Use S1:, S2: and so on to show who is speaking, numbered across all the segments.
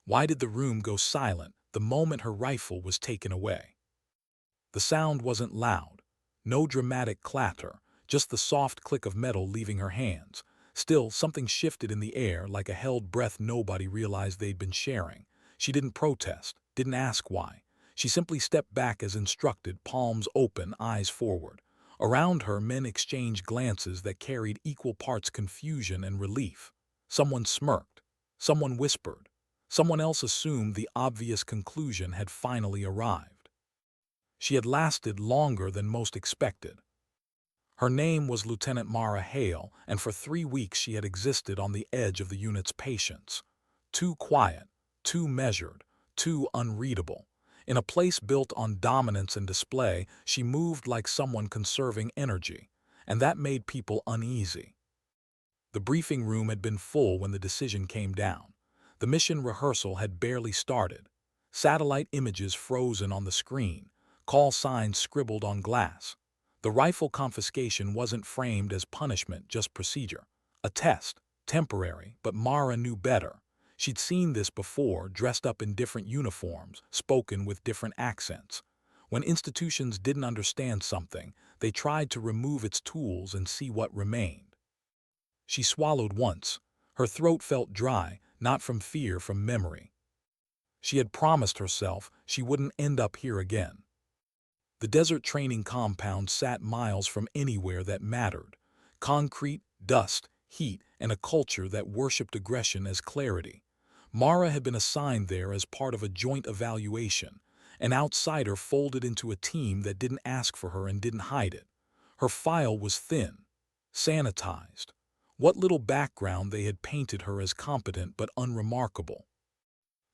S1: Why did the room go silent the moment her rifle was taken away? The sound wasn't loud, no dramatic clatter, just the soft click of metal leaving her hands. Still, something shifted in the air like a held breath nobody realized they'd been sharing. She didn't protest, didn't ask why. She simply stepped back as instructed, palms open, eyes forward. Around her, men exchanged glances that carried equal parts confusion and relief. Someone smirked. Someone whispered. Someone else assumed the obvious conclusion had finally arrived. She had lasted longer than most expected. Her name was Lieutenant Mara Hale, and for 3 weeks she had existed on the edge of the unit's patience. Too quiet, too measured, too unreadable. In a place built on dominance and display, she moved like someone conserving energy, and that made people uneasy. The briefing room had been full when the decision came down. The mission rehearsal had barely started. Satellite images frozen on the screen, call signs scribbled on glass. The rifle confiscation wasn't framed as punishment, just procedure. A test, temporary, but Mara knew better. She'd seen this before, dressed up in different uniforms, spoken with different accents. When institutions didn't understand something, they tried to remove its tools and see what remained. She swallowed once. Her throat felt dry, not from fear, from memory. She had promised herself she wouldn't end up here again. The desert training compound sat miles from anywhere that mattered. Concrete, dust, heat, and a culture that worshipped aggression as clarity. Mara had been assigned there as part of a joint evaluation, an outsider folded into a team that didn't ask for her and didn't hide it. Her file was thin, sanitized. What little background they had painted her as competent but unremarkable.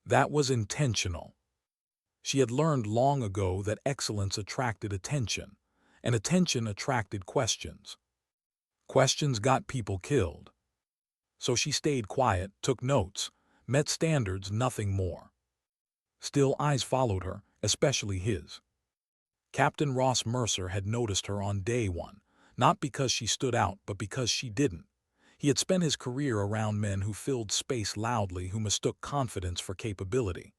S1: That was intentional. She had learned long ago that excellence attracted attention, and attention attracted questions. Questions got people killed. So she stayed quiet, took notes, met standards, nothing more. Still, eyes followed her, especially his. Captain Ross Mercer had noticed her on day one, not because she stood out, but because she didn't. He had spent his career around men who filled space loudly, who mistook confidence for capability.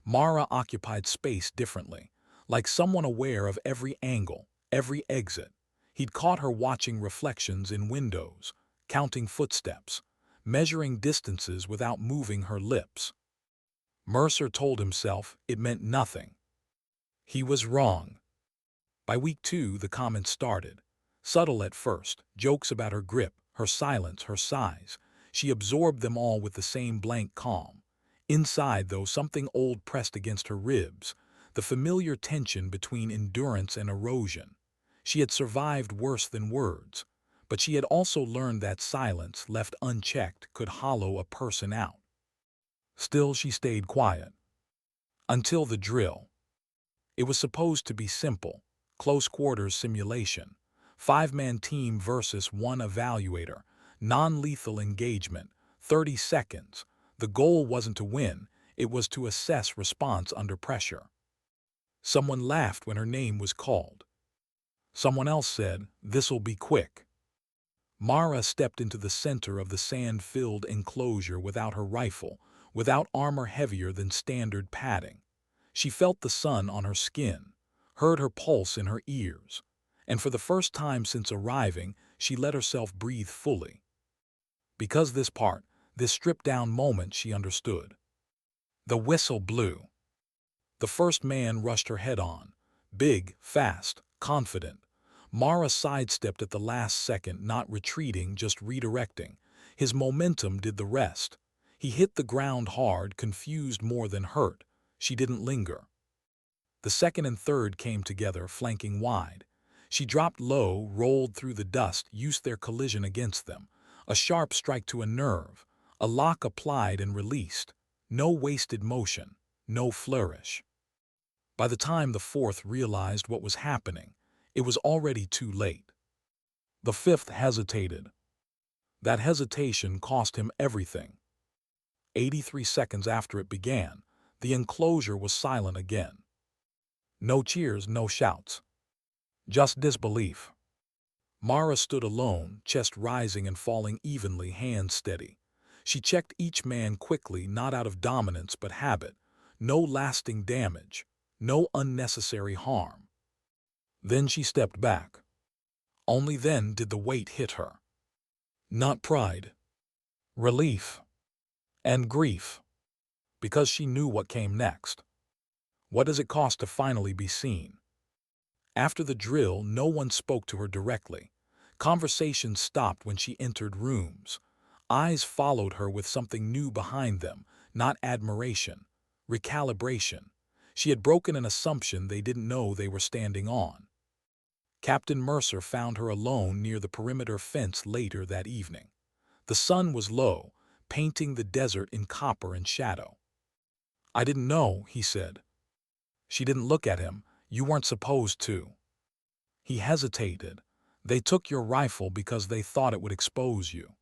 S1: Mara occupied space differently, like someone aware of every angle, every exit. He'd caught her watching reflections in windows, counting footsteps, measuring distances without moving her lips. Mercer told himself it meant nothing. He was wrong. By week 2, the comments started. Subtle at first, jokes about her grip, her silence, her size. She absorbed them all with the same blank calm. Inside, though, something old pressed against her ribs, the familiar tension between endurance and erosion. She had survived worse than words, but she had also learned that silence, left unchecked, could hollow a person out. Still, she stayed quiet. Until the drill. It was supposed to be simple, close quarters simulation, 5-man team versus 1 evaluator, non-lethal engagement, 30 seconds. The goal wasn't to win, it was to assess response under pressure. Someone laughed when her name was called. Someone else said, "This'll be quick." Mara stepped into the center of the sand-filled enclosure without her rifle, without armor heavier than standard padding. She felt the sun on her skin, heard her pulse in her ears, and for the first time since arriving, she let herself breathe fully. Because this stripped-down moment, she understood. The whistle blew. The first man rushed her head-on, big, fast, confident. Mara sidestepped at the last second, not retreating, just redirecting. His momentum did the rest. He hit the ground hard, confused more than hurt. She didn't linger. The second and third came together, flanking wide. She dropped low, rolled through the dust, used their collision against them. A sharp strike to a nerve, a lock applied and released. No wasted motion, no flourish. By the time the fourth realized what was happening, it was already too late. The fifth hesitated. That hesitation cost him everything. 83 seconds after it began, the enclosure was silent again. No cheers, no shouts. Just disbelief. Mara stood alone, chest rising and falling evenly, hands steady. She checked each man quickly, not out of dominance but habit. No lasting damage, no unnecessary harm. Then she stepped back. Only then did the weight hit her. Not pride, relief, and grief, because she knew what came next. What does it cost to finally be seen? After the drill, no one spoke to her directly. Conversations stopped when she entered rooms. Eyes followed her with something new behind them, not admiration, recalibration. She had broken an assumption they didn't know they were standing on. Captain Mercer found her alone near the perimeter fence later that evening. The sun was low, painting the desert in copper and shadow. "I didn't know," he said. She didn't look at him. "You weren't supposed to." He hesitated. "They took your rifle because they thought it would expose you."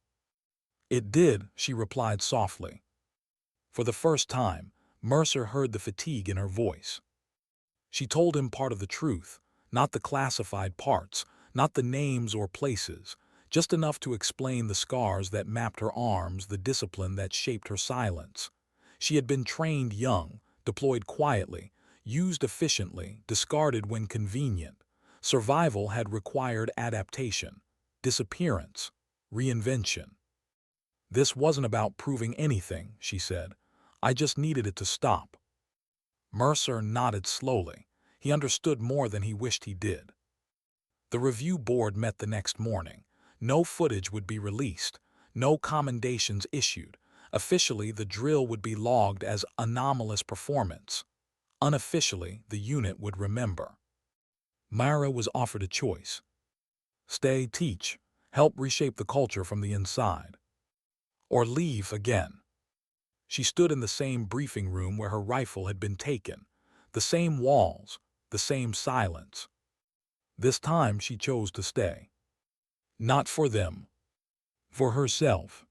S1: "It did," she replied softly. For the first time, Mercer heard the fatigue in her voice. She told him part of the truth, not the classified parts, not the names or places, just enough to explain the scars that mapped her arms, the discipline that shaped her silence. She had been trained young, deployed quietly, used efficiently, discarded when convenient. Survival had required adaptation, disappearance, reinvention. "This wasn't about proving anything," she said. "I just needed it to stop." Mercer nodded slowly. He understood more than he wished he did. The review board met the next morning. No footage would be released, no commendations issued. Officially, the drill would be logged as anomalous performance. Unofficially, the unit would remember. Myra was offered a choice. Stay, teach, help reshape the culture from the inside. Or leave again. She stood in the same briefing room where her rifle had been taken. The same walls, the same silence. This time she chose to stay. Not for them. For herself.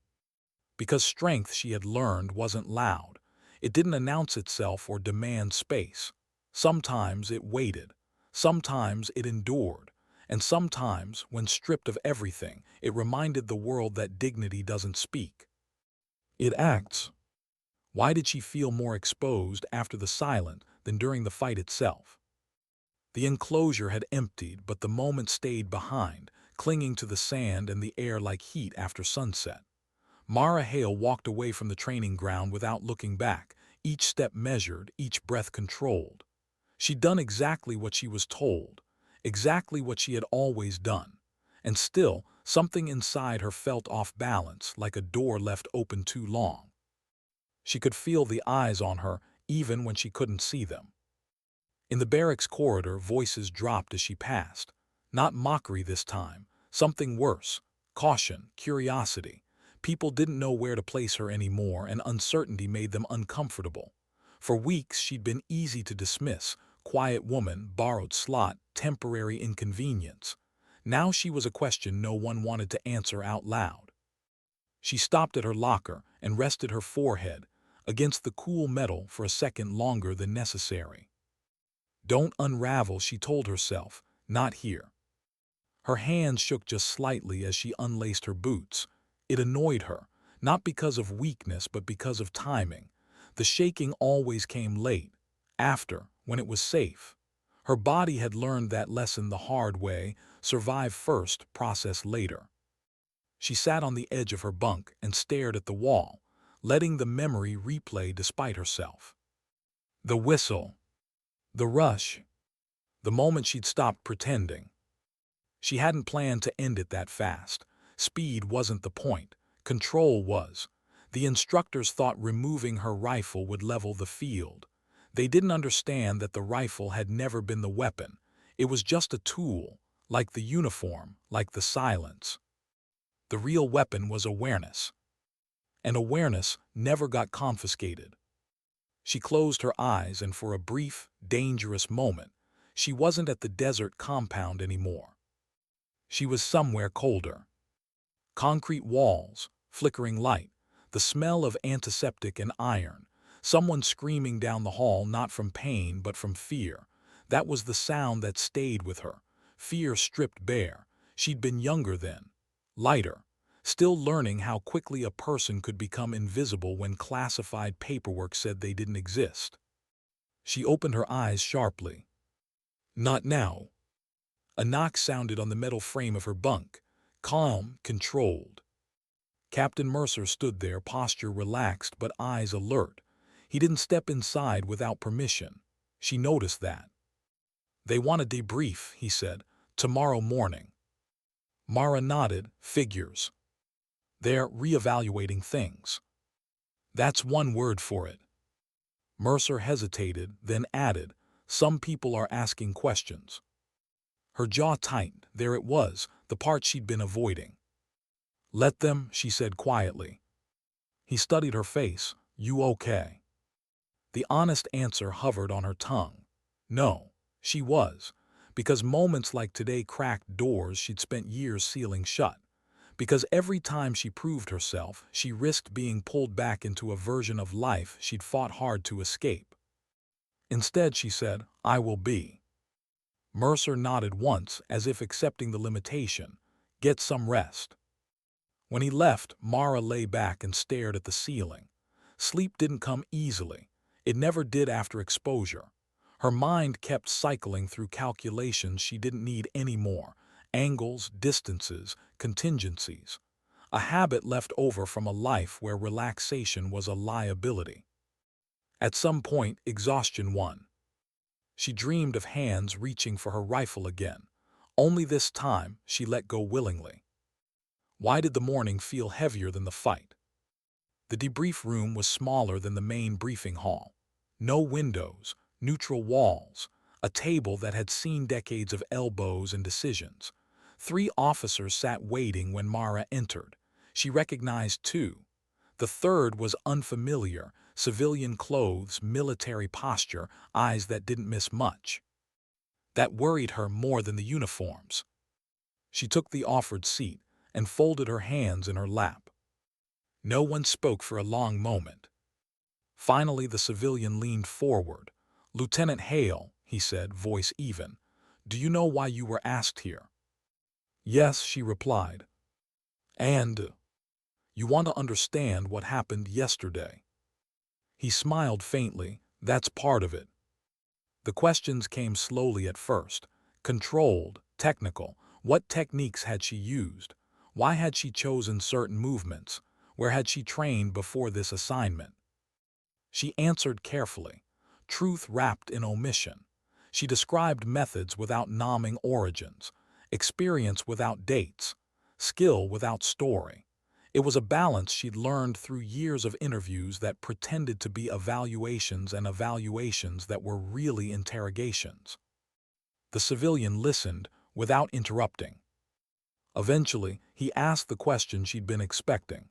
S1: Because strength, she had learned, wasn't loud. It didn't announce itself or demand space. Sometimes it waited. Sometimes it endured. And sometimes, when stripped of everything, it reminded the world that dignity doesn't speak. It acts. Why did she feel more exposed after the silence than during the fight itself? The enclosure had emptied, but the moment stayed behind, clinging to the sand and the air like heat after sunset. Mara Hale walked away from the training ground without looking back, each step measured, each breath controlled. She'd done exactly what she was told, exactly what she had always done. And still, something inside her felt off balance, like a door left open too long. She could feel the eyes on her, even when she couldn't see them. In the barracks corridor, voices dropped as she passed. Not mockery this time, something worse. Caution, curiosity. People didn't know where to place her anymore, and uncertainty made them uncomfortable. For weeks she'd been easy to dismiss, quiet woman, borrowed slot, temporary inconvenience. Now she was a question no one wanted to answer out loud. She stopped at her locker and rested her forehead against the cool metal for a second longer than necessary. Don't unravel, she told herself, not here. Her hands shook just slightly as she unlaced her boots. It annoyed her, not because of weakness but because of timing. The shaking always came late, after, when it was safe. Her body had learned that lesson the hard way: survive first, process later. She sat on the edge of her bunk and stared at the wall, letting the memory replay despite herself. The whistle. The rush. The moment she'd stopped pretending. She hadn't planned to end it that fast. Speed wasn't the point. Control was. The instructors thought removing her rifle would level the field. They didn't understand that the rifle had never been the weapon. It was just a tool, like the uniform, like the silence. The real weapon was awareness. And awareness never got confiscated. She closed her eyes, and for a brief, dangerous moment, she wasn't at the desert compound anymore. She was somewhere colder. Concrete walls, flickering light, the smell of antiseptic and iron, someone screaming down the hall not from pain but from fear. That was the sound that stayed with her. Fear stripped bare. She'd been younger then, lighter, still learning how quickly a person could become invisible when classified paperwork said they didn't exist. She opened her eyes sharply. Not now. A knock sounded on the metal frame of her bunk, calm, controlled. Captain Mercer stood there, posture relaxed but eyes alert. He didn't step inside without permission. She noticed that. "They want a debrief," he said. "Tomorrow morning." Mara nodded. "Figures. They're reevaluating things." "That's one word for it." Mercer hesitated, then added, "Some people are asking questions." Her jaw tightened. There it was, the part she'd been avoiding. "Let them," she said quietly. He studied her face. "You okay?" The honest answer hovered on her tongue. No, she was. Because moments like today cracked doors she'd spent years sealing shut. Because every time she proved herself, she risked being pulled back into a version of life she'd fought hard to escape. Instead, she said, "I will be." Mercer nodded once, as if accepting the limitation. "Get some rest." When he left, Mara lay back and stared at the ceiling. Sleep didn't come easily. It never did after exposure. Her mind kept cycling through calculations she didn't need anymore. Angles, distances, contingencies. A habit left over from a life where relaxation was a liability. At some point, exhaustion won. She dreamed of hands reaching for her rifle again. Only this time, she let go willingly. Why did the morning feel heavier than the fight? The debrief room was smaller than the main briefing hall. No windows, neutral walls, a table that had seen decades of elbows and decisions. 3 officers sat waiting when Mara entered. She recognized 2. The third was unfamiliar, civilian clothes, military posture, eyes that didn't miss much. That worried her more than the uniforms. She took the offered seat and folded her hands in her lap. No one spoke for a long moment. Finally, the civilian leaned forward. "Lieutenant Hale," he said, voice even, "do you know why you were asked here?" "Yes," she replied. "And you want to understand what happened yesterday?" He smiled faintly. "That's part of it." The questions came slowly at first. Controlled, technical. What techniques had she used? Why had she chosen certain movements? Where had she trained before this assignment? She answered carefully. Truth wrapped in omission. She described methods without naming origins, experience without dates, skill without story. It was a balance she'd learned through years of interviews that pretended to be evaluations and evaluations that were really interrogations. The civilian listened without interrupting. Eventually, he asked the question she'd been expecting.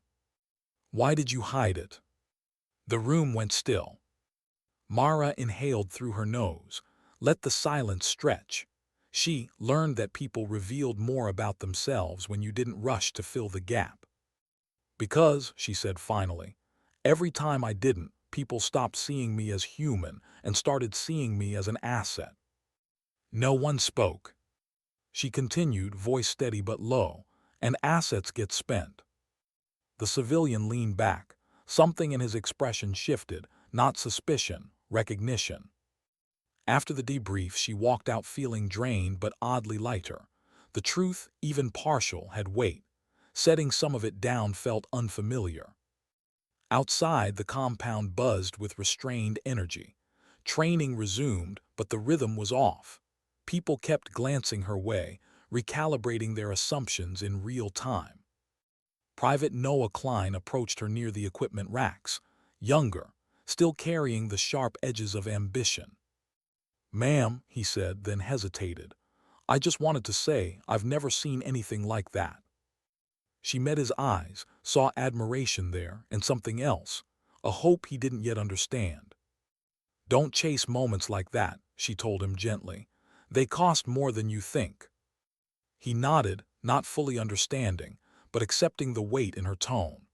S1: "Why did you hide it?" The room went still. Mara inhaled through her nose, let the silence stretch. She learned that people revealed more about themselves when you didn't rush to fill the gap. "Because," she said finally, "every time I didn't, people stopped seeing me as human and started seeing me as an asset." No one spoke. She continued, voice steady but low, "And assets get spent." The civilian leaned back. Something in his expression shifted, not suspicion, recognition. After the debrief, she walked out feeling drained but oddly lighter. The truth, even partial, had weight. Setting some of it down felt unfamiliar. Outside, the compound buzzed with restrained energy. Training resumed, but the rhythm was off. People kept glancing her way, recalibrating their assumptions in real time. Private Noah Klein approached her near the equipment racks, younger, still carrying the sharp edges of ambition. "Ma'am," he said, then hesitated. "I just wanted to say I've never seen anything like that." She met his eyes, saw admiration there, and something else, a hope he didn't yet understand. "Don't chase moments like that," she told him gently. "They cost more than you think." He nodded, not fully understanding, but accepting the weight in her tone.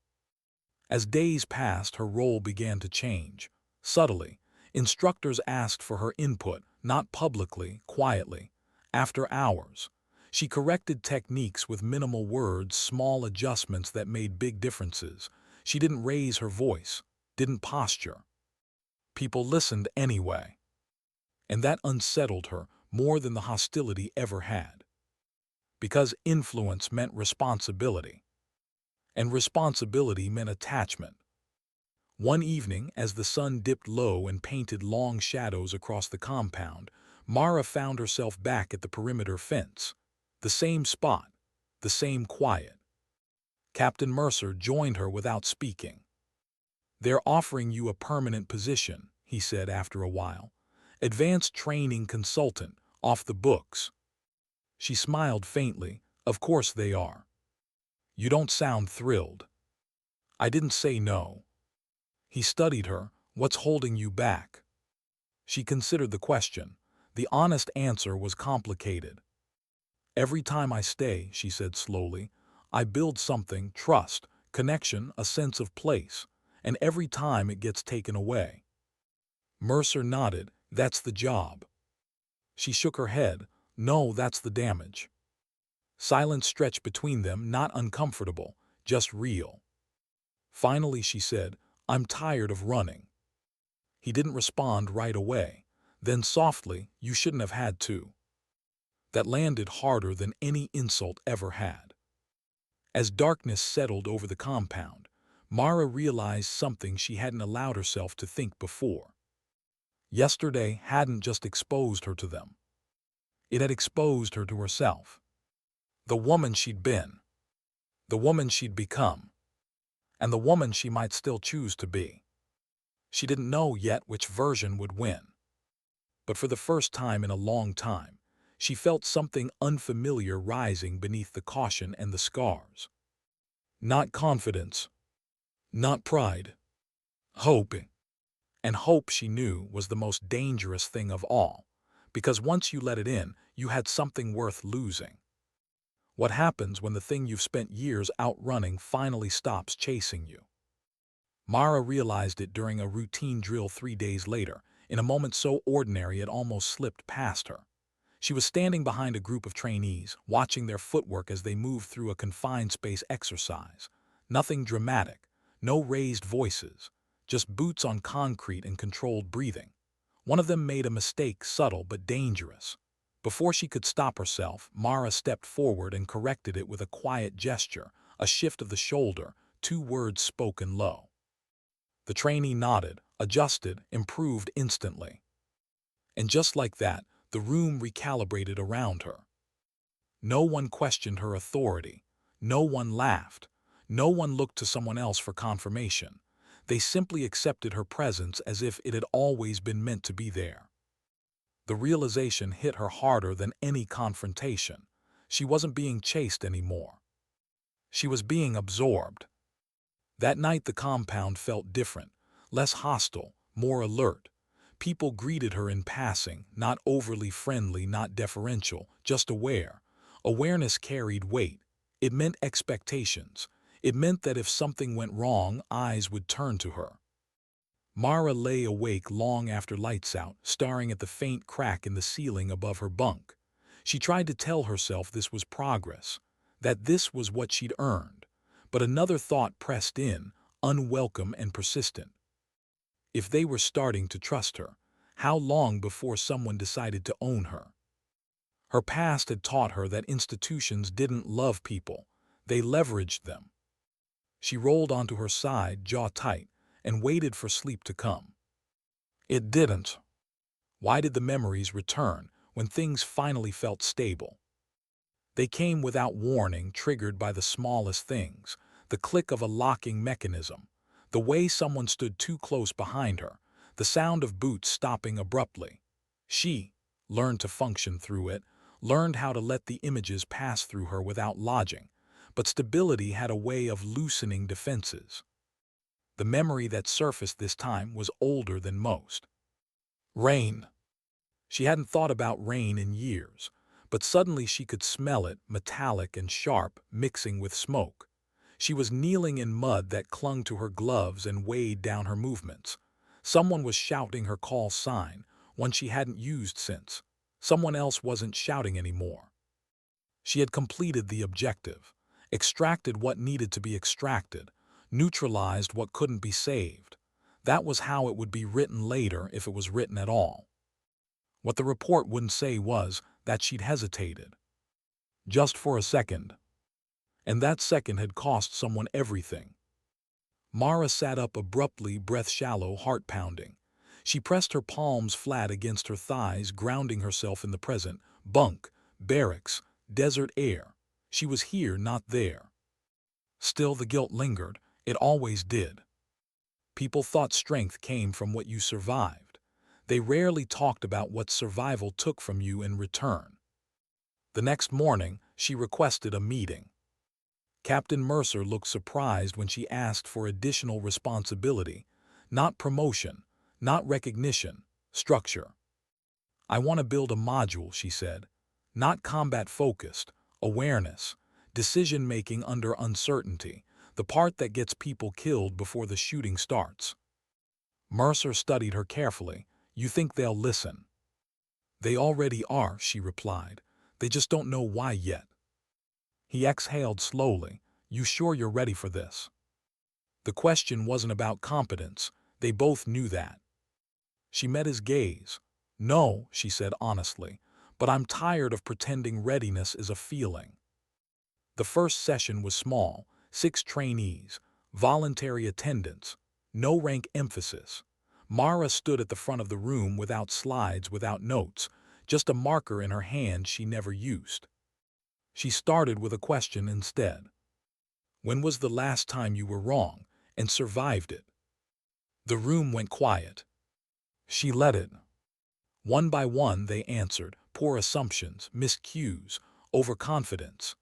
S1: As days passed, her role began to change. Subtly, instructors asked for her input, not publicly, quietly. After hours, She corrected techniques with minimal words, small adjustments that made big differences. She didn't raise her voice, didn't posture. People listened anyway. And that unsettled her more than the hostility ever had. Because influence meant responsibility. And responsibility meant attachment. One evening, as the sun dipped low and painted long shadows across the compound, Mara found herself back at the perimeter fence. The same spot, the same quiet. Captain Mercer joined her without speaking. "They're offering you a permanent position," he said after a while. "Advanced training consultant, off the books." She smiled faintly. "Of course they are." "You don't sound thrilled." "I didn't say no." He studied her. "What's holding you back?" She considered the question. The honest answer was complicated. "Every time I stay," she said slowly, "I build something, trust, connection, a sense of place, and every time it gets taken away." Mercer nodded. "That's the job." She shook her head. "No, that's the damage." Silence stretched between them, not uncomfortable, just real. Finally she said, "I'm tired of running." He didn't respond right away. Then softly, "You shouldn't have had to." That landed harder than any insult ever had. As darkness settled over the compound, Mara realized something she hadn't allowed herself to think before. Yesterday hadn't just exposed her to them. It had exposed her to herself. The woman she'd been. The woman she'd become. And the woman she might still choose to be. She didn't know yet which version would win. But for the first time in a long time, she felt something unfamiliar rising beneath the caution and the scars. Not confidence. Not pride. Hope. And hope, she knew, was the most dangerous thing of all, because once you let it in, you had something worth losing. What happens when the thing you've spent years outrunning finally stops chasing you? Mara realized it during a routine drill 3 days later, in a moment so ordinary it almost slipped past her. She was standing behind a group of trainees, watching their footwork as they moved through a confined space exercise. Nothing dramatic, no raised voices, just boots on concrete and controlled breathing. One of them made a mistake, subtle but dangerous. Before she could stop herself, Mara stepped forward and corrected it with a quiet gesture, a shift of the shoulder, 2 words spoken low. The trainee nodded, adjusted, improved instantly. And just like that, the room recalibrated around her. No one questioned her authority. No one laughed. No one looked to someone else for confirmation. They simply accepted her presence as if it had always been meant to be there. The realization hit her harder than any confrontation. She wasn't being chased anymore. She was being absorbed. That night the compound felt different, less hostile, more alert. People greeted her in passing, not overly friendly, not deferential, just aware. Awareness carried weight. It meant expectations. It meant that if something went wrong, eyes would turn to her. Mara lay awake long after lights out, staring at the faint crack in the ceiling above her bunk. She tried to tell herself this was progress, that this was what she'd earned. But another thought pressed in, unwelcome and persistent. If they were starting to trust her, how long before someone decided to own her? Her past had taught her that institutions didn't love people, they leveraged them. She rolled onto her side, jaw tight, and waited for sleep to come. It didn't. Why did the memories return when things finally felt stable? They came without warning, triggered by the smallest things, the click of a locking mechanism, the way someone stood too close behind her, the sound of boots stopping abruptly. She learned to function through it, learned how to let the images pass through her without lodging, but stability had a way of loosening defenses. The memory that surfaced this time was older than most. Rain. She hadn't thought about rain in years, but suddenly she could smell it, metallic and sharp, mixing with smoke. She was kneeling in mud that clung to her gloves and weighed down her movements. Someone was shouting her call sign, one she hadn't used since. Someone else wasn't shouting anymore. She had completed the objective, extracted what needed to be extracted, neutralized what couldn't be saved. That was how it would be written later if it was written at all. What the report wouldn't say was that she'd hesitated. Just for a second. And that second had cost someone everything. Mara sat up abruptly, breath shallow, heart pounding. She pressed her palms flat against her thighs, grounding herself in the present. Bunk, barracks, desert air. She was here, not there. Still the guilt lingered. It always did. People thought strength came from what you survived. They rarely talked about what survival took from you in return. The next morning, she requested a meeting. Captain Mercer looked surprised when she asked for additional responsibility, not promotion, not recognition, structure. "I want to build a module," she said, "not combat-focused, awareness, decision-making under uncertainty, the part that gets people killed before the shooting starts." Mercer studied her carefully. "You think they'll listen?" "They already are," she replied. "They just don't know why yet." He exhaled slowly. "You sure you're ready for this?" The question wasn't about competence. They both knew that. She met his gaze. "No," she said honestly, "but I'm tired of pretending readiness is a feeling." The first session was small, 6 trainees, voluntary attendance, no rank emphasis. Mara stood at the front of the room without slides, without notes, just a marker in her hand she never used. She started with a question instead. "When was the last time you were wrong and survived it?" The room went quiet. She let it. One by one they answered, poor assumptions, missed cues, overconfidence.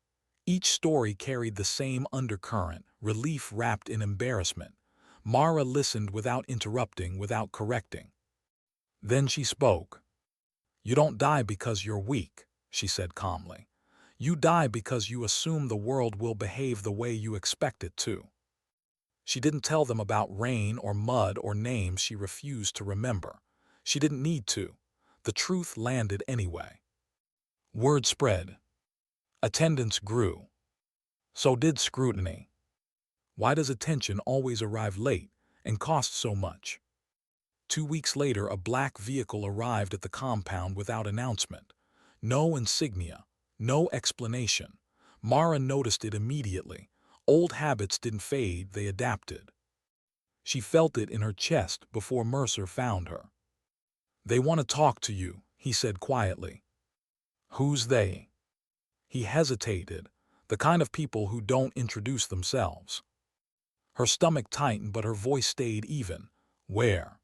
S1: Each story carried the same undercurrent, relief wrapped in embarrassment. Mara listened without interrupting, without correcting. Then she spoke. "You don't die because you're weak," she said calmly. "You die because you assume the world will behave the way you expect it to." She didn't tell them about rain or mud or names she refused to remember. She didn't need to. The truth landed anyway. Word spread. Attendance grew. So did scrutiny. Why does attention always arrive late and cost so much? 2 weeks later, a black vehicle arrived at the compound without announcement. No insignia, no explanation. Mara noticed it immediately. Old habits didn't fade, they adapted. She felt it in her chest before Mercer found her. "They want to talk to you," he said quietly. "Who's they?" He hesitated. "The kind of people who don't introduce themselves." Her stomach tightened, but her voice stayed even. "Where?"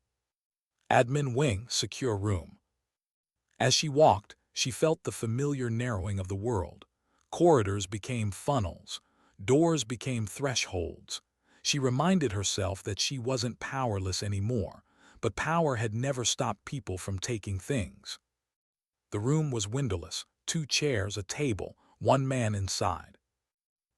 S1: "Admin wing, secure room." As she walked, she felt the familiar narrowing of the world. Corridors became funnels. Doors became thresholds. She reminded herself that she wasn't powerless anymore, but power had never stopped people from taking things. The room was windowless, 2 chairs, a table, 1 man inside.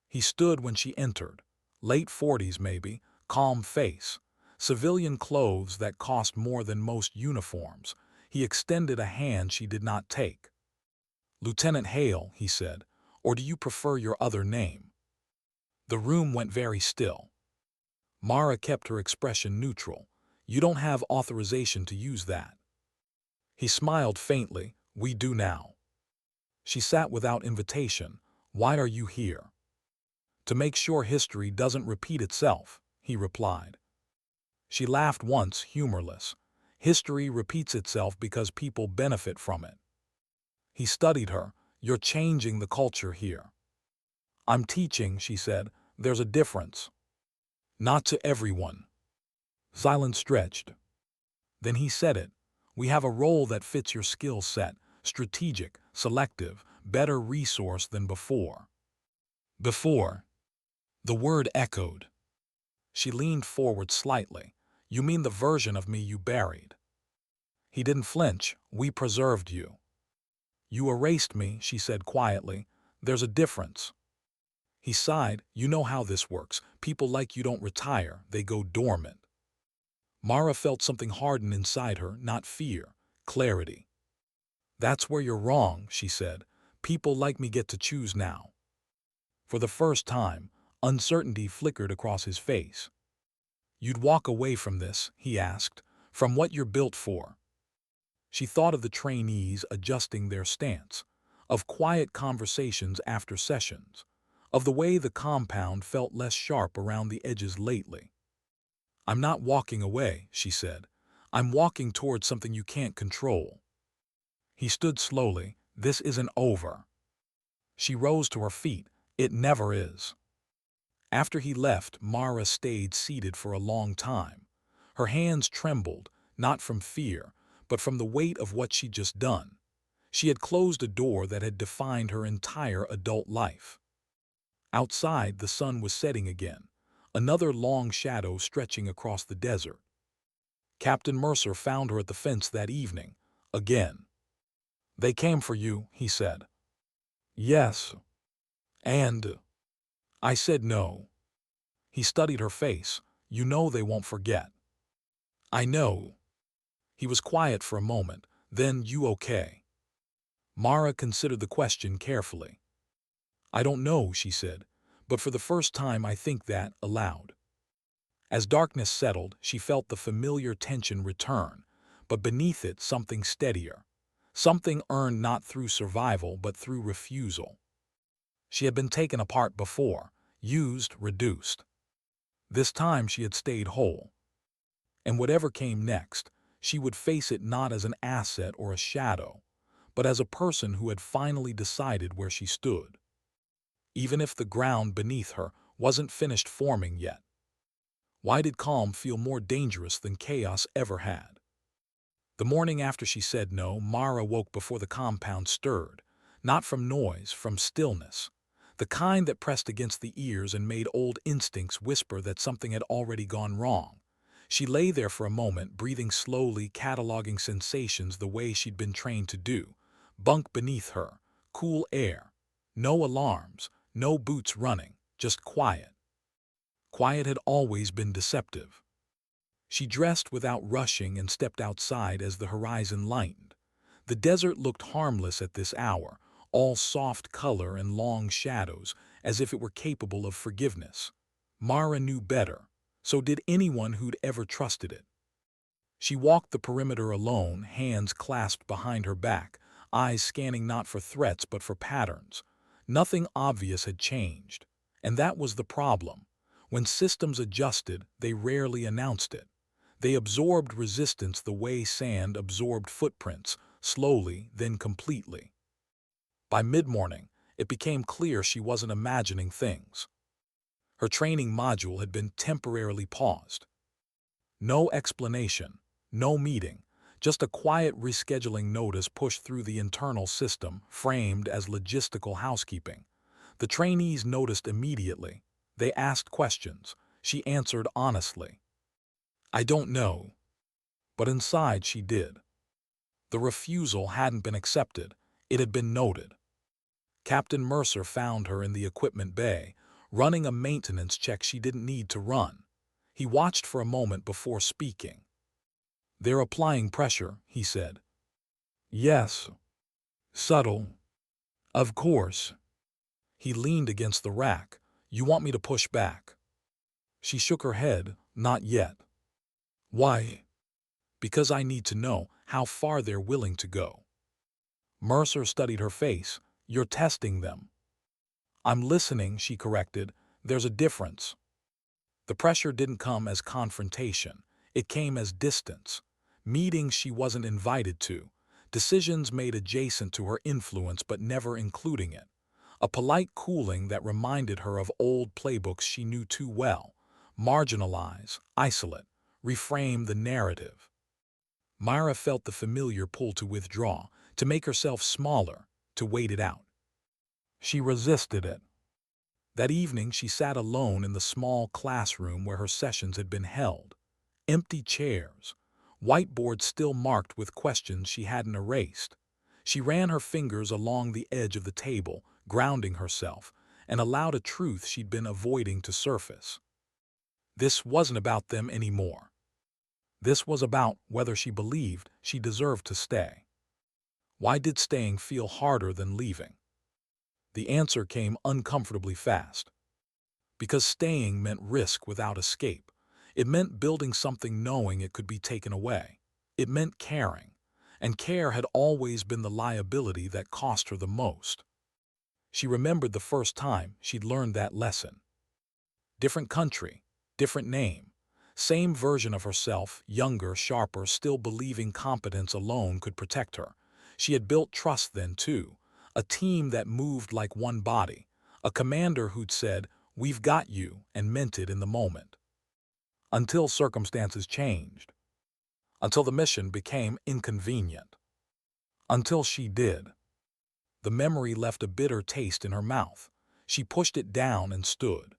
S1: He stood when she entered. Late 40s maybe, calm face. Civilian clothes that cost more than most uniforms. He extended a hand she did not take. "Lieutenant Hale," he said, "or do you prefer your other name?" The room went very still. Mara kept her expression neutral. "You don't have authorization to use that." He smiled faintly. "We do now." She sat without invitation. "Why are you here?" "To make sure history doesn't repeat itself," he replied. She laughed once, humorless. "History repeats itself because people benefit from it." He studied her. "You're changing the culture here." "I'm teaching," she said. "There's a difference." "Not to everyone." Silence stretched. Then he said it. "We have a role that fits your skill set, strategic, selective, better resource than before." Before. The word echoed. She leaned forward slightly. "You mean the version of me you buried?" He didn't flinch. "We preserved you." "You erased me," she said quietly. "There's a difference." He sighed. "You know how this works. People like you don't retire, they go dormant." Mara felt something harden inside her, not fear, clarity. "That's where you're wrong," she said. People like me get to choose now. For the first time, uncertainty flickered across his face. You'd walk away from this, he asked, from what you're built for. She thought of the trainees adjusting their stance, of quiet conversations after sessions, of the way the compound felt less sharp around the edges lately. I'm not walking away, she said. I'm walking towards something you can't control. He stood slowly. This isn't over. She rose to her feet. It never is. After he left, Mara stayed seated for a long time. Her hands trembled, not from fear, but from the weight of what she'd just done. She had closed a door that had defined her entire adult life. Outside, the sun was setting again, another long shadow stretching across the desert. Captain Mercer found her at the fence that evening, again. They came for you, he said. Yes. And I said no. He studied her face. You know they won't forget. I know. He was quiet for a moment. Then, you okay? Mara considered the question carefully. I don't know, she said, but for the first time I think that aloud. As darkness settled, she felt the familiar tension return, but beneath it something steadier. Something earned not through survival but through refusal. She had been taken apart before, used, reduced. This time she had stayed whole. And whatever came next, she would face it not as an asset or a shadow, but as a person who had finally decided where she stood. Even if the ground beneath her wasn't finished forming yet. Why did calm feel more dangerous than chaos ever had? The morning after she said no, Mara woke before the compound stirred, not from noise, from stillness, the kind that pressed against the ears and made old instincts whisper that something had already gone wrong. She lay there for a moment, breathing slowly, cataloging sensations the way she'd been trained to do. Bunk beneath her, cool air, no alarms, no boots running, just quiet. Quiet had always been deceptive. She dressed without rushing and stepped outside as the horizon lightened. The desert looked harmless at this hour, all soft color and long shadows, as if it were capable of forgiveness. Mara knew better. So did anyone who'd ever trusted it. She walked the perimeter alone, hands clasped behind her back, eyes scanning not for threats but for patterns. Nothing obvious had changed. And that was the problem. When systems adjusted, they rarely announced it. They absorbed resistance the way sand absorbed footprints, slowly, then completely. By mid-morning, it became clear she wasn't imagining things. Her training module had been temporarily paused. No explanation, no meeting, just a quiet rescheduling notice pushed through the internal system, framed as logistical housekeeping. The trainees noticed immediately. They asked questions. She answered honestly. I don't know. But inside she did. The refusal hadn't been accepted. It had been noted. Captain Mercer found her in the equipment bay, running a maintenance check she didn't need to run. He watched for a moment before speaking. They're applying pressure, he said. Yes. Subtle. Of course. He leaned against the rack. You want me to push back? She shook her head. Not yet. Why? Because I need to know how far they're willing to go. Mercer studied her face. You're testing them. I'm listening, she corrected. There's a difference. The pressure didn't come as confrontation. It came as distance. Meetings she wasn't invited to. Decisions made adjacent to her influence but never including it. A polite cooling that reminded her of old playbooks she knew too well. Marginalize, isolate, reframe the narrative. Myra felt the familiar pull to withdraw, to make herself smaller, to wait it out. She resisted it. That evening she sat alone in the small classroom where her sessions had been held. Empty chairs, whiteboards still marked with questions she hadn't erased. She ran her fingers along the edge of the table, grounding herself, and allowed a truth she'd been avoiding to surface. This wasn't about them anymore. This was about whether she believed she deserved to stay. Why did staying feel harder than leaving? The answer came uncomfortably fast. Because staying meant risk without escape. It meant building something knowing it could be taken away. It meant caring. And care had always been the liability that cost her the most. She remembered the first time she'd learned that lesson. Different country, different name. Same version of herself, younger, sharper, still believing competence alone could protect her. She had built trust then, too. A team that moved like one body. A commander who'd said, "We've got you," and meant it in the moment. Until circumstances changed. Until the mission became inconvenient. Until she did. The memory left a bitter taste in her mouth. She pushed it down and stood.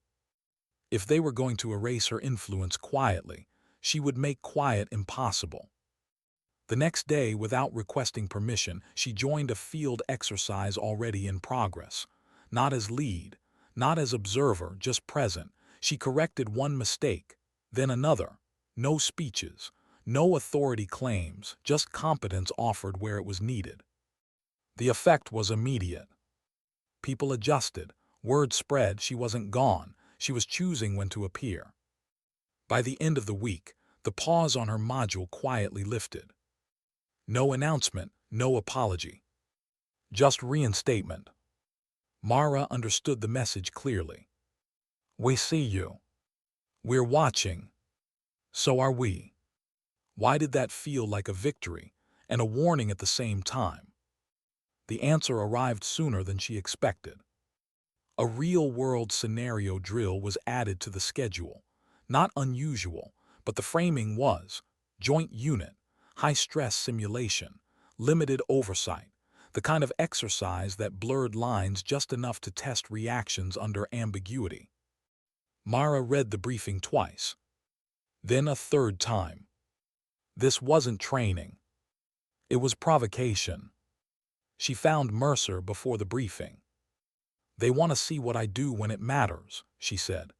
S1: If they were going to erase her influence quietly, she would make quiet impossible. The next day, without requesting permission, she joined a field exercise already in progress. Not as lead, not as observer, just present. She corrected one mistake, then another. No speeches, no authority claims, just competence offered where it was needed. The effect was immediate. People adjusted, word spread, she wasn't gone, she was choosing when to appear. By the end of the week, the pause on her module quietly lifted. No announcement, no apology. Just reinstatement. Mara understood the message clearly. We see you. We're watching. So are we. Why did that feel like a victory and a warning at the same time? The answer arrived sooner than she expected. A real-world scenario drill was added to the schedule. Not unusual, but the framing was joint unit, high-stress simulation, limited oversight, the kind of exercise that blurred lines just enough to test reactions under ambiguity. Mara read the briefing twice, then a third time. This wasn't training. It was provocation. She found Mercer before the briefing. "They want to see what I do when it matters," she said.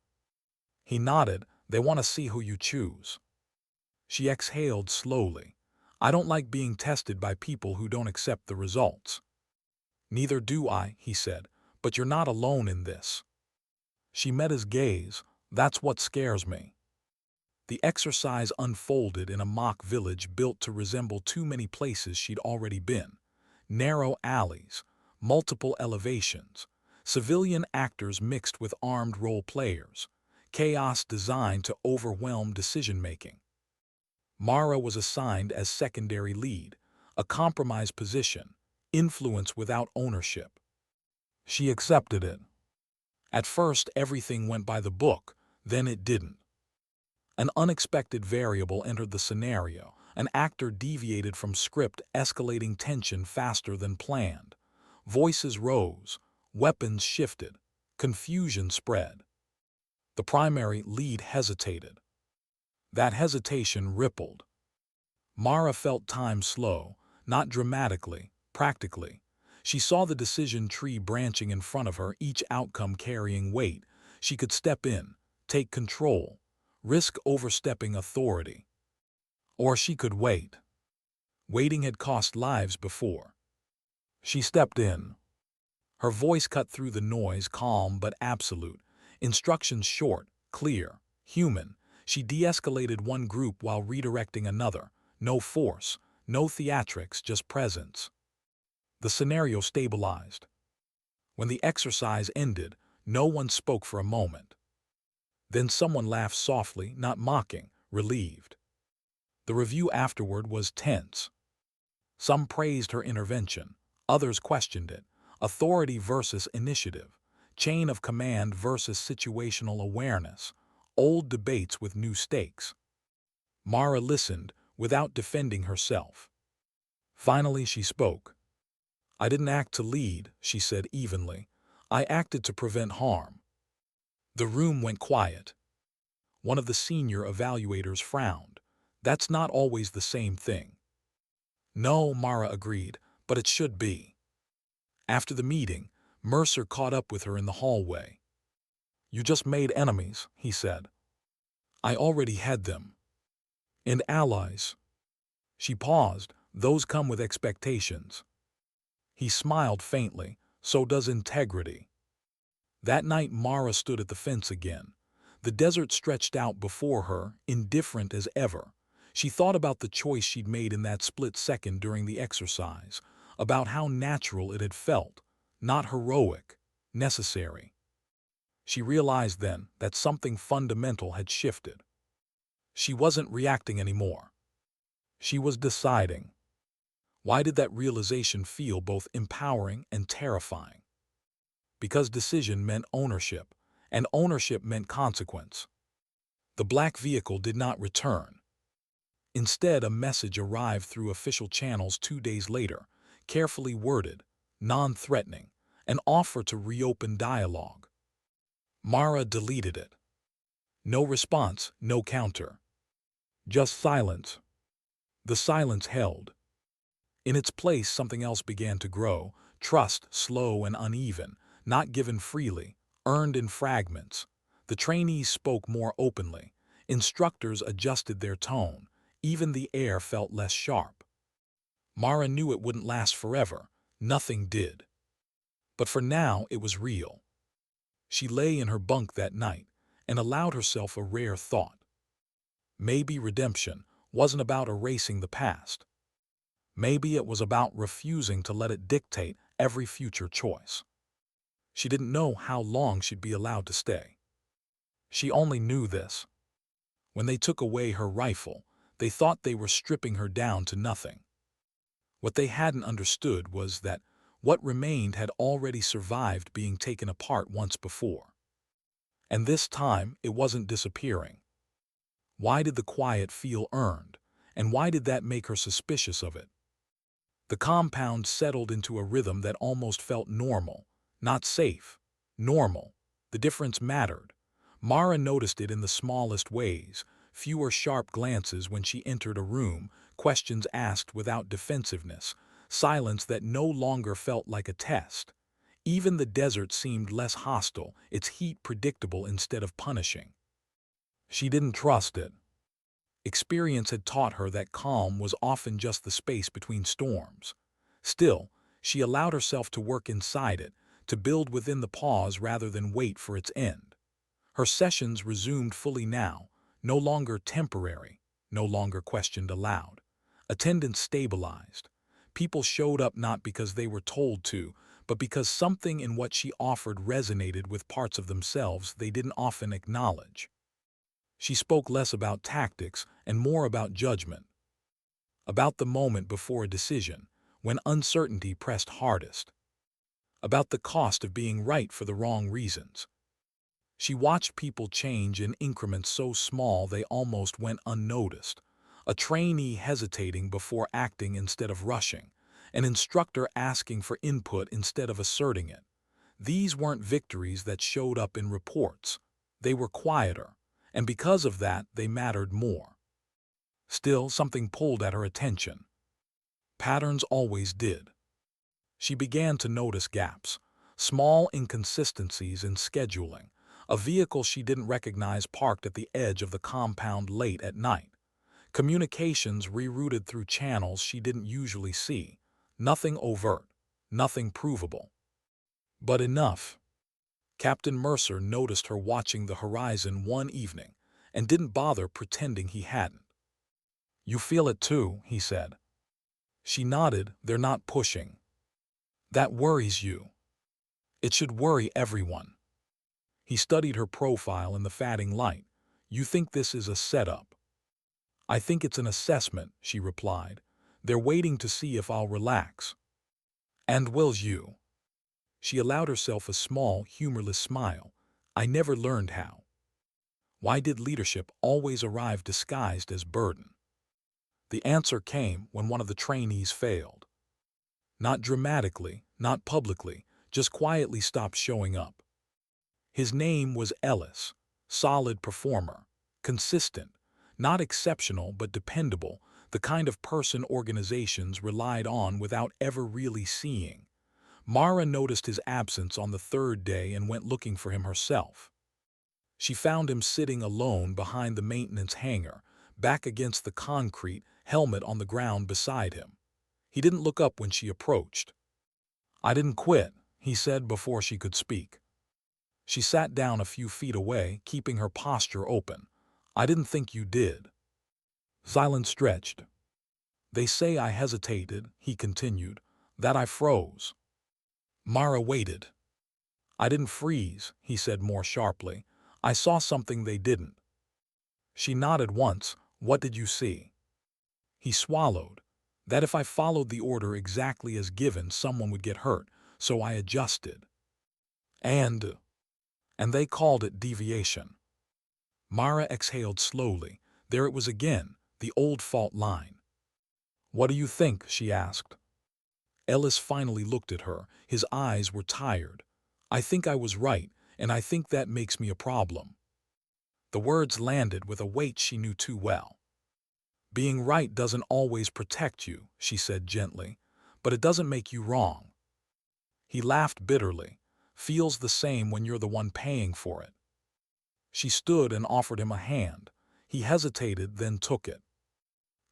S1: He nodded. "They want to see who you choose." She exhaled slowly. "I don't like being tested by people who don't accept the results." "Neither do I," he said, "but you're not alone in this." She met his gaze. "That's what scares me." The exercise unfolded in a mock village built to resemble too many places she'd already been. Narrow alleys, multiple elevations, civilian actors mixed with armed role players, chaos designed to overwhelm decision-making. Mara was assigned as secondary lead, a compromise position, influence without ownership. She accepted it. At first, everything went by the book, then it didn't. An unexpected variable entered the scenario. An actor deviated from script, escalating tension faster than planned. Voices rose, weapons shifted, confusion spread. The primary lead hesitated. That hesitation rippled. Mara felt time slow, not dramatically, practically. She saw the decision tree branching in front of her, each outcome carrying weight. She could step in, take control, risk overstepping authority. Or she could wait. Waiting had cost lives before. She stepped in. Her voice cut through the noise, calm but absolute. Instructions short, clear, human. She de-escalated one group while redirecting another. No force, no theatrics, just presence. The scenario stabilized. When the exercise ended, no one spoke for a moment. Then someone laughed softly, not mocking, relieved. The review afterward was tense. Some praised her intervention, others questioned it. Authority versus initiative, chain of command versus situational awareness, old debates with new stakes. Mara listened without defending herself. Finally she spoke. "I didn't act to lead," she said evenly. "I acted to prevent harm." The room went quiet. One of the senior evaluators frowned. "That's not always the same thing." "No," Mara agreed, "but it should be." After the meeting, Mercer caught up with her in the hallway. "You just made enemies," he said. "I already had them." "And allies." She paused. "Those come with expectations." He smiled faintly. So does integrity. That night Mara stood at the fence again. The desert stretched out before her, indifferent as ever. She thought about the choice she'd made in that split second during the exercise, about how natural it had felt, not heroic, necessary. She realized then that something fundamental had shifted. She wasn't reacting anymore. She was deciding. Why did that realization feel both empowering and terrifying? Because decision meant ownership, and ownership meant consequence. The black vehicle did not return. Instead, a message arrived through official channels 2 days later, carefully worded, non-threatening, an offer to reopen dialogue. Mara deleted it. No response, no counter. Just silence. The silence held. In its place, something else began to grow, trust, slow and uneven, not given freely, earned in fragments. The trainees spoke more openly. Instructors adjusted their tone. Even the air felt less sharp. Mara knew it wouldn't last forever. Nothing did. But for now, it was real. She lay in her bunk that night and allowed herself a rare thought. Maybe redemption wasn't about erasing the past. Maybe it was about refusing to let it dictate every future choice. She didn't know how long she'd be allowed to stay. She only knew this. When they took away her rifle, they thought they were stripping her down to nothing. What they hadn't understood was that what remained had already survived being taken apart once before. And this time, it wasn't disappearing. Why did the quiet feel earned, and why did that make her suspicious of it? The compound settled into a rhythm that almost felt normal, not safe, normal. The difference mattered. Mara noticed it in the smallest ways, fewer sharp glances when she entered a room, questions asked without defensiveness, silence that no longer felt like a test. Even the desert seemed less hostile, its heat predictable instead of punishing. She didn't trust it. Experience had taught her that calm was often just the space between storms. Still, she allowed herself to work inside it, to build within the pause rather than wait for its end. Her sessions resumed fully now, no longer temporary, no longer questioned aloud. Attendance stabilized. People showed up not because they were told to, but because something in what she offered resonated with parts of themselves they didn't often acknowledge. She spoke less about tactics and more about judgment, about the moment before a decision, when uncertainty pressed hardest, about the cost of being right for the wrong reasons. She watched people change in increments so small they almost went unnoticed. A trainee hesitating before acting instead of rushing, an instructor asking for input instead of asserting it. These weren't victories that showed up in reports. They were quieter, and because of that, they mattered more. Still, something pulled at her attention. Patterns always did. She began to notice gaps, small inconsistencies in scheduling, a vehicle she didn't recognize parked at the edge of the compound late at night, communications rerouted through channels she didn't usually see, nothing overt, nothing provable. But enough. Captain Mercer noticed her watching the horizon one evening and didn't bother pretending he hadn't. "You feel it too," he said. She nodded. "They're not pushing." "That worries you." "It should worry everyone." He studied her profile in the fading light. "You think this is a setup?" "I think it's an assessment," she replied. "They're waiting to see if I'll relax." "And will you?" She allowed herself a small, humorless smile. "I never learned how." Why did leadership always arrive disguised as burden? The answer came when one of the trainees failed. Not dramatically, not publicly, just quietly stopped showing up. His name was Ellis, solid performer, consistent, not exceptional but dependable, the kind of person organizations relied on without ever really seeing. Mara noticed his absence on the third day and went looking for him herself. She found him sitting alone behind the maintenance hangar, back against the concrete, helmet on the ground beside him. He didn't look up when she approached. "I didn't quit," he said before she could speak. She sat down a few feet away, keeping her posture open. I didn't think you did. Silence stretched. They say I hesitated, he continued, that I froze. Mara waited. I didn't freeze, he said more sharply. I saw something they didn't. She nodded once. What did you see? He swallowed. That if I followed the order exactly as given, someone would get hurt, so I adjusted. And they called it deviation. Mara exhaled slowly. There it was again, the old fault line. What do you think? She asked. Ellis finally looked at her. His eyes were tired. I think I was right, and I think that makes me a problem. The words landed with a weight she knew too well. Being right doesn't always protect you, she said gently, but it doesn't make you wrong. He laughed bitterly. Feels the same when you're the one paying for it. She stood and offered him a hand. He hesitated, then took it.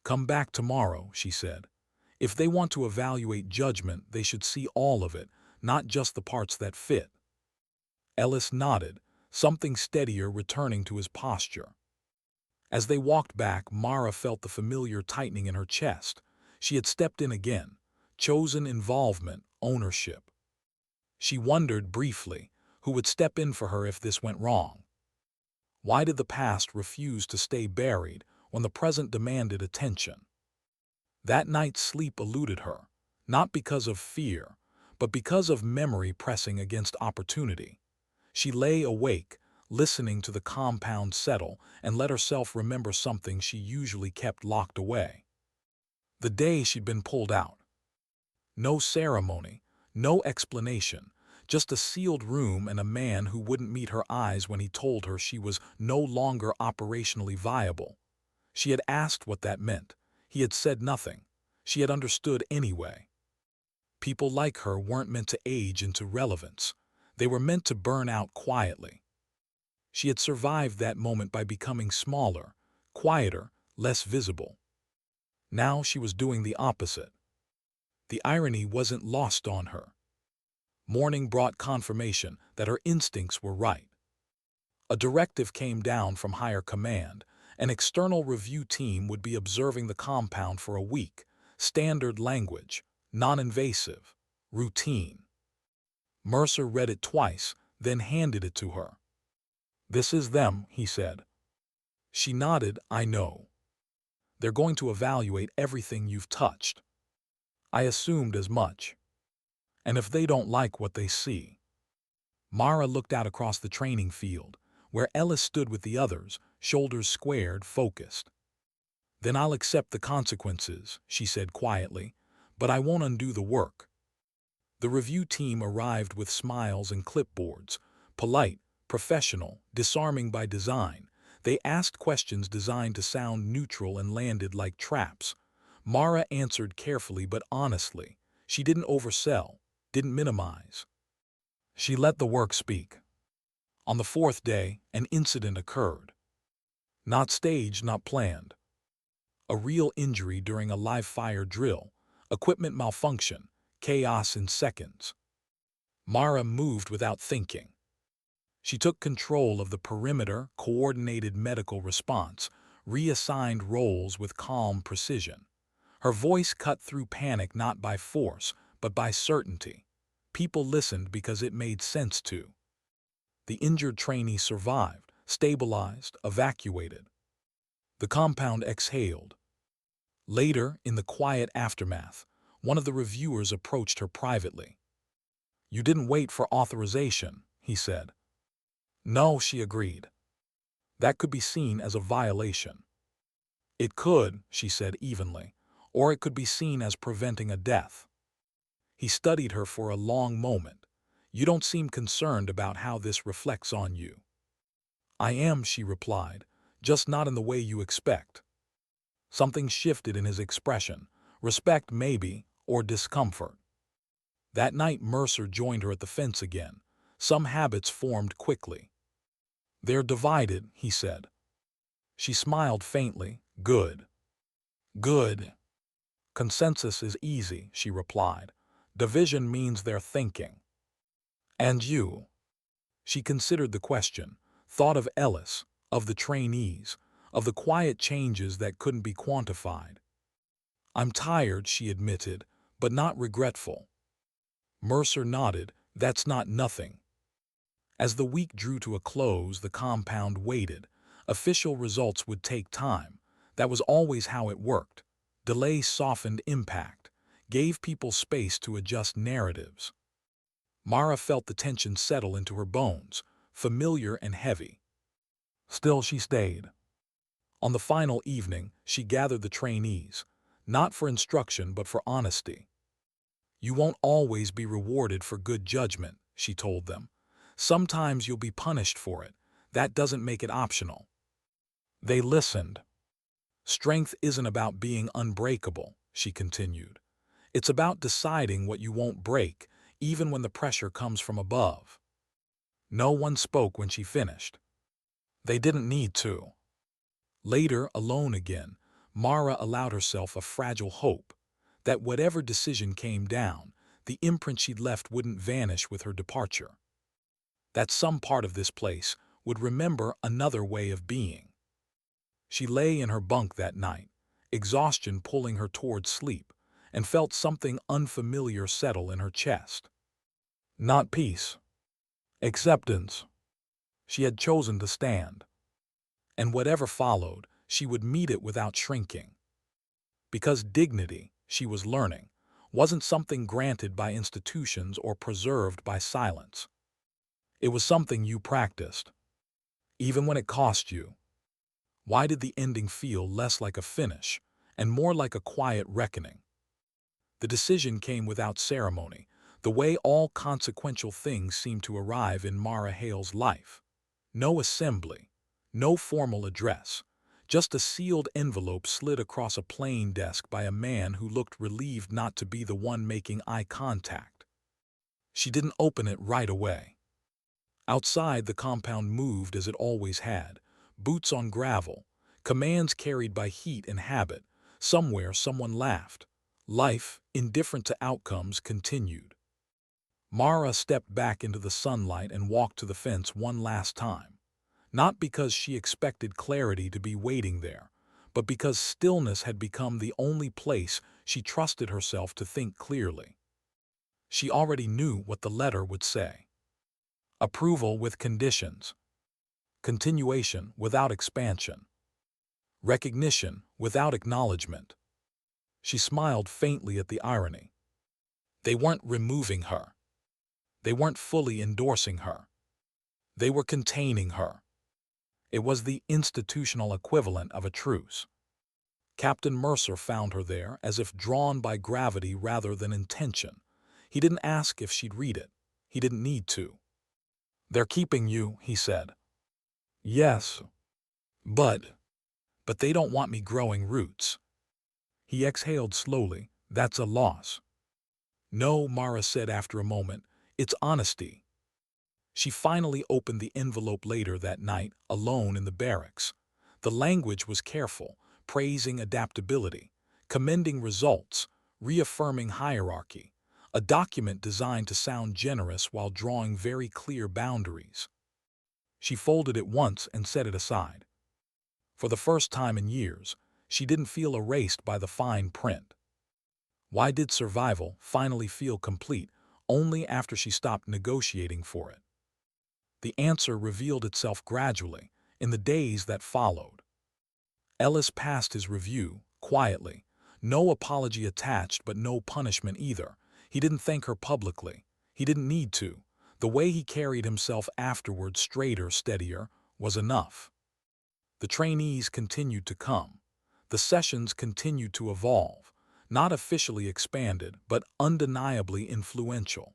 S1: Come back tomorrow, she said. If they want to evaluate judgment, they should see all of it, not just the parts that fit. Ellis nodded, something steadier returning to his posture. As they walked back, Mara felt the familiar tightening in her chest. She had stepped in again. Chosen involvement, ownership. She wondered briefly who would step in for her if this went wrong. Why did the past refuse to stay buried when the present demanded attention? That night's sleep eluded her, not because of fear, but because of memory pressing against opportunity. She lay awake, listening to the compound settle, and let herself remember something she usually kept locked away. The day she'd been pulled out. No ceremony, no explanation, just a sealed room and a man who wouldn't meet her eyes when he told her she was no longer operationally viable. She had asked what that meant. He had said nothing. She had understood anyway. People like her weren't meant to age into relevance. They were meant to burn out quietly. She had survived that moment by becoming smaller, quieter, less visible. Now she was doing the opposite. The irony wasn't lost on her. Morning brought confirmation that her instincts were right. A directive came down from higher command. An external review team would be observing the compound for a week. Standard language, non-invasive, routine. Mercer read it twice, then handed it to her. This is them, he said. She nodded. I know. They're going to evaluate everything you've touched. I assumed as much. And if they don't like what they see. Mara looked out across the training field, where Ellis stood with the others, shoulders squared, focused. Then I'll accept the consequences, she said quietly, but I won't undo the work. The review team arrived with smiles and clipboards, polite, professional, disarming by design. They asked questions designed to sound neutral and landed like traps. Mara answered carefully but honestly. She didn't oversell, didn't minimize. She let the work speak. On the fourth day, an incident occurred. Not staged, not planned. A real injury during a live-fire drill, equipment malfunction, chaos in seconds. Mara moved without thinking. She took control of the perimeter, coordinated medical response, reassigned roles with calm precision. Her voice cut through panic not by force, but by certainty. People listened because it made sense to. The injured trainee survived, stabilized, evacuated. The compound exhaled. Later, in the quiet aftermath, one of the reviewers approached her privately. You didn't wait for authorization, he said. No, she agreed. That could be seen as a violation. It could, she said evenly, or it could be seen as preventing a death. He studied her for a long moment. You don't seem concerned about how this reflects on you. I am, she replied, just not in the way you expect. Something shifted in his expression, respect maybe, or discomfort. That night Mercer joined her at the fence again. Some habits formed quickly. They're divided, he said. She smiled faintly. Good. Good. Consensus is easy, she replied. Division means they're thinking. And you? She considered the question, thought of Ellis, of the trainees, of the quiet changes that couldn't be quantified. I'm tired, she admitted, but not regretful. Mercer nodded. That's not nothing. As the week drew to a close, the compound waited. Official results would take time. That was always how it worked. Delay softened impact, gave people space to adjust narratives. Mara felt the tension settle into her bones, familiar and heavy. Still, she stayed. On the final evening, she gathered the trainees, not for instruction but for honesty. You won't always be rewarded for good judgment, she told them. Sometimes you'll be punished for it. That doesn't make it optional. They listened. Strength isn't about being unbreakable, she continued. It's about deciding what you won't break, even when the pressure comes from above. No one spoke when she finished. They didn't need to. Later, alone again, Mara allowed herself a fragile hope that whatever decision came down, the imprint she'd left wouldn't vanish with her departure. That some part of this place would remember another way of being. She lay in her bunk that night, exhaustion pulling her toward sleep, and felt something unfamiliar settle in her chest. Not peace. Acceptance. She had chosen to stand. And whatever followed, she would meet it without shrinking. Because dignity, she was learning, wasn't something granted by institutions or preserved by silence. It was something you practiced, even when it cost you. Why did the ending feel less like a finish and more like a quiet reckoning? The decision came without ceremony, the way all consequential things seem to arrive in Mara Hale's life. No assembly, no formal address, just a sealed envelope slid across a plain desk by a man who looked relieved not to be the one making eye contact. She didn't open it right away. Outside, the compound moved as it always had, boots on gravel, commands carried by heat and habit. Somewhere someone laughed. Life, indifferent to outcomes, continued. Mara stepped back into the sunlight and walked to the fence one last time. Not because she expected clarity to be waiting there, but because stillness had become the only place she trusted herself to think clearly. She already knew what the letter would say. Approval with conditions. Continuation without expansion. Recognition without acknowledgement. She smiled faintly at the irony. They weren't removing her. They weren't fully endorsing her. They were containing her. It was the institutional equivalent of a truce. Captain Mercer found her there as if drawn by gravity rather than intention. He didn't ask if she'd read it. He didn't need to. They're keeping you, he said. Yes. But they don't want me growing roots. He exhaled slowly. That's a loss. No, Mara said after a moment. It's honesty. She finally opened the envelope later that night, alone in the barracks. The language was careful, praising adaptability, commending results, reaffirming hierarchy, a document designed to sound generous while drawing very clear boundaries. She folded it once and set it aside. For the first time in years, she didn't feel erased by the fine print. Why did survival finally feel complete only after she stopped negotiating for it? The answer revealed itself gradually, in the days that followed. Ellis passed his review, quietly. No apology attached, but no punishment either. He didn't thank her publicly. He didn't need to. The way he carried himself afterward, straighter, steadier, was enough. The trainees continued to come. The sessions continued to evolve, not officially expanded, but undeniably influential.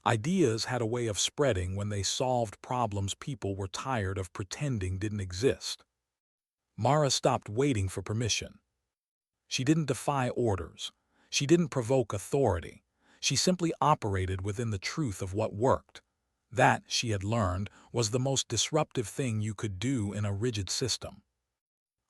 S1: Ideas had a way of spreading when they solved problems people were tired of pretending didn't exist. Mara stopped waiting for permission. She didn't defy orders. She didn't provoke authority. She simply operated within the truth of what worked. That, she had learned, was the most disruptive thing you could do in a rigid system.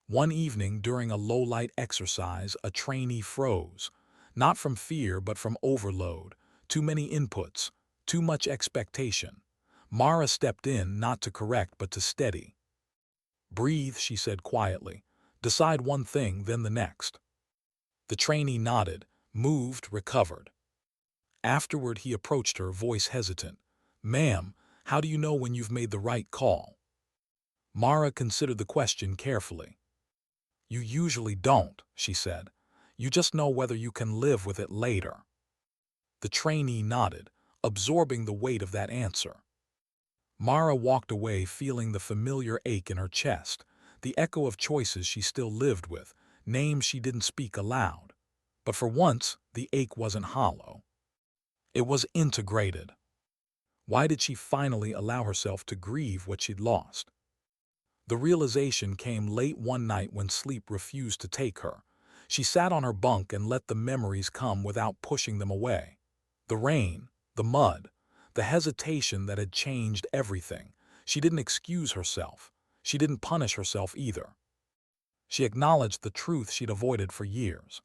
S1: One evening during a low-light exercise, a trainee froze, not from fear but from overload, too many inputs, Too much expectation. Mara stepped in, not to correct but to steady. "Breathe," she said quietly. "Decide one thing, then the next." The trainee nodded, moved, recovered. Afterward he approached her, voice hesitant. "Ma'am, how do you know when you've made the right call?" Mara considered the question carefully. "You usually don't," she said. "You just know whether you can live with it later." The trainee nodded, absorbing the weight of that answer. Mara walked away feeling the familiar ache in her chest, the echo of choices she still lived with, names she didn't speak aloud. But for once, the ache wasn't hollow. It was integrated. Why did she finally allow herself to grieve what she'd lost? The realization came late one night when sleep refused to take her. She sat on her bunk and let the memories come without pushing them away. The rain, the mud, the hesitation that had changed everything. She didn't excuse herself. She didn't punish herself either. She acknowledged the truth she'd avoided for years.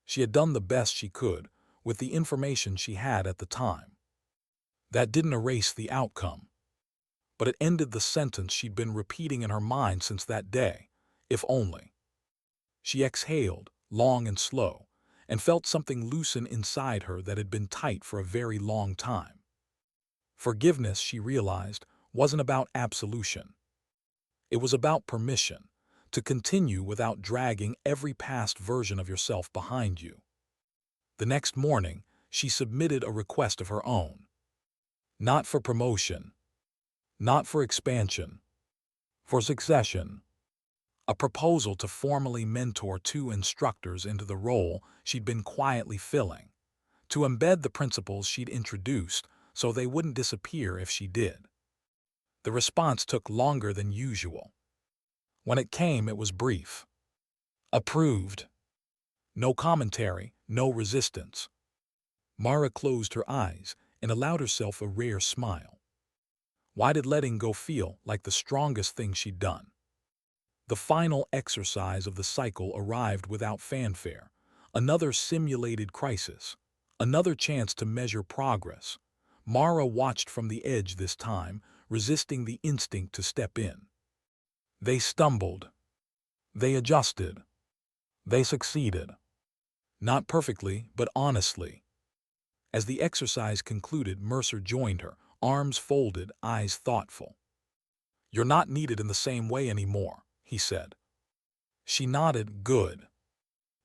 S1: She had done the best she could with the information she had at the time. That didn't erase the outcome, but it ended the sentence she'd been repeating in her mind since that day. If only. She exhaled, long and slow, and felt something loosen inside her that had been tight for a very long time. Forgiveness, she realized, wasn't about absolution. It was about permission to continue without dragging every past version of yourself behind you. The next morning, she submitted a request of her own. Not for promotion, not for expansion, for succession. A proposal to formally mentor 2 instructors into the role she'd been quietly filling, to embed the principles she'd introduced so they wouldn't disappear if she did. The response took longer than usual. When it came, it was brief. Approved. No commentary, no resistance. Mara closed her eyes and allowed herself a rare smile. Why did letting go feel like the strongest thing she'd done? The final exercise of the cycle arrived without fanfare. Another simulated crisis. Another chance to measure progress. Mara watched from the edge this time, resisting the instinct to step in. They stumbled. They adjusted. They succeeded. Not perfectly, but honestly. As the exercise concluded, Mercer joined her, arms folded, eyes thoughtful. "You're not needed in the same way anymore," he said. She nodded, "Good."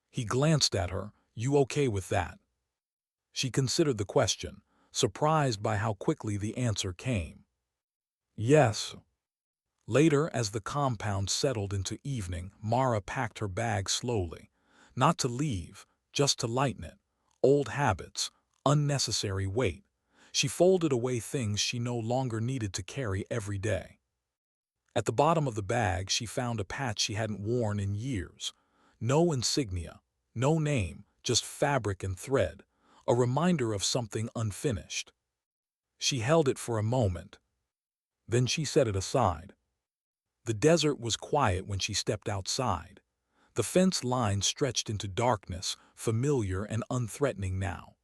S1: He glanced at her, "You okay with that?" She considered the question, surprised by how quickly the answer came. "Yes." Later, as the compound settled into evening, Mara packed her bag slowly. Not to leave, just to lighten it. Old habits, unnecessary weight. She folded away things she no longer needed to carry every day. At the bottom of the bag, she found a patch she hadn't worn in years. No insignia, no name, just fabric and thread, a reminder of something unfinished. She held it for a moment. Then she set it aside. The desert was quiet when she stepped outside. The fence line stretched into darkness, familiar and unthreatening now.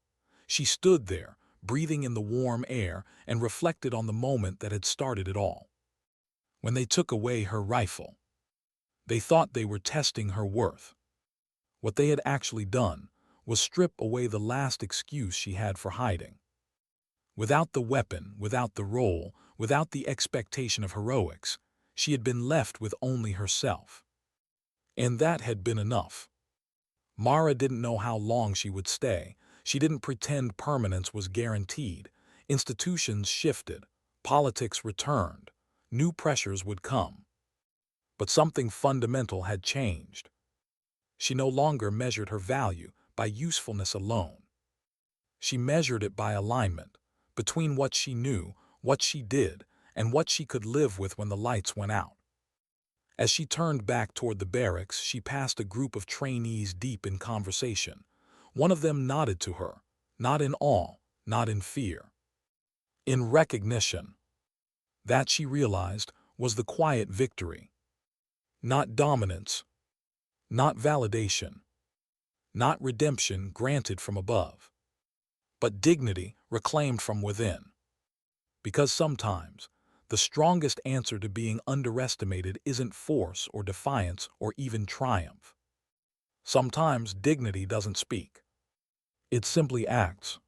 S1: She stood there, breathing in the warm air, and reflected on the moment that had started it all. When they took away her rifle, they thought they were testing her worth. What they had actually done was strip away the last excuse she had for hiding. Without the weapon, without the role, without the expectation of heroics, she had been left with only herself. And that had been enough. Mara didn't know how long she would stay. She didn't pretend permanence was guaranteed. Institutions shifted. Politics returned. New pressures would come. But something fundamental had changed. She no longer measured her value by usefulness alone. She measured it by alignment, between what she knew, what she did, and what she could live with when the lights went out. As she turned back toward the barracks, she passed a group of trainees deep in conversation. One of them nodded to her, not in awe, not in fear. In recognition. That, she realized, was the quiet victory. Not dominance, not validation, not redemption granted from above. but dignity reclaimed from within. Because sometimes, the strongest answer to being underestimated isn't force or defiance or even triumph. Sometimes dignity doesn't speak. It simply acts.